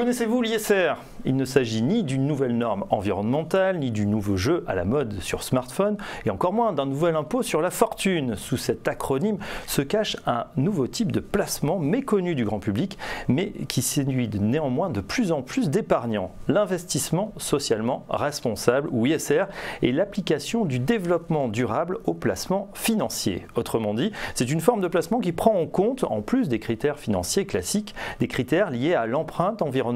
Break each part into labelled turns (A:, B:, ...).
A: Connaissez-vous l'ISR? Il ne s'agit ni d'une nouvelle norme environnementale, ni du nouveau jeu à la mode sur smartphone, et encore moins d'un nouvel impôt sur la fortune. Sous cet acronyme se cache un nouveau type de placement méconnu du grand public, mais qui séduit néanmoins de plus en plus d'épargnants. L'investissement socialement responsable, ou ISR, est l'application du développement durable au placement financier. Autrement dit, c'est une forme de placement qui prend en compte, en plus des critères financiers classiques, des critères liés à l'empreinte environnementale,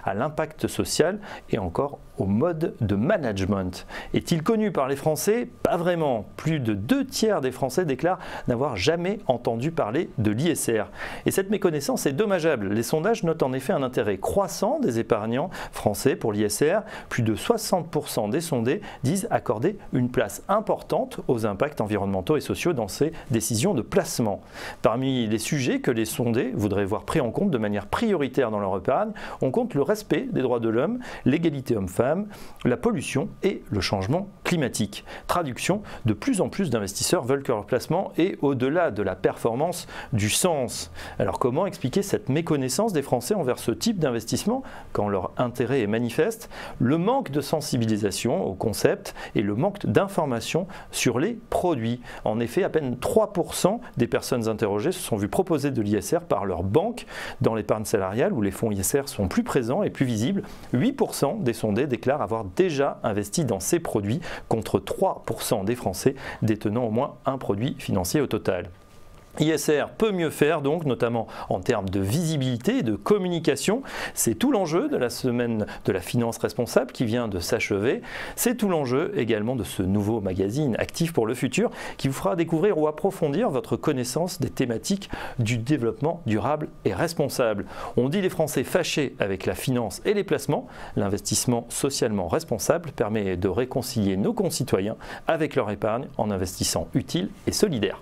A: à l'impact social et encore au mode de management. Est-il connu par les Français? Pas vraiment. Plus de 2/3 des Français déclarent n'avoir jamais entendu parler de l'ISR. Et cette méconnaissance est dommageable. Les sondages notent en effet un intérêt croissant des épargnants français pour l'ISR. Plus de 60% des sondés disent accorder une place importante aux impacts environnementaux et sociaux dans ces décisions de placement. Parmi les sujets que les sondés voudraient voir pris en compte de manière prioritaire dans leur épargne, on compte le respect des droits de l'homme, l'égalité homme-femme, la pollution et le changement climatique. Traduction, de plus en plus d'investisseurs veulent que leur placement ait, au-delà de la performance, du sens. Alors comment expliquer cette méconnaissance des Français envers ce type d'investissement quand leur intérêt est manifeste? Le manque de sensibilisation au concept et le manque d'informations sur les produits. En effet, à peine 3% des personnes interrogées se sont vues proposer de l'ISR par leur banque dans l'épargne salariale où les fonds ISR sont plus présents et plus visibles. 8% des sondés déclarent avoir déjà investi dans ces produits contre 3% des Français détenant au moins un produit financier au total. ISR peut mieux faire donc, notamment en termes de visibilité et de communication. C'est tout l'enjeu de la semaine de la finance responsable qui vient de s'achever. C'est tout l'enjeu également de ce nouveau magazine Actif pour le futur qui vous fera découvrir ou approfondir votre connaissance des thématiques du développement durable et responsable. On dit les Français fâchés avec la finance et les placements. L'investissement socialement responsable permet de réconcilier nos concitoyens avec leur épargne en investissant utile et solidaire.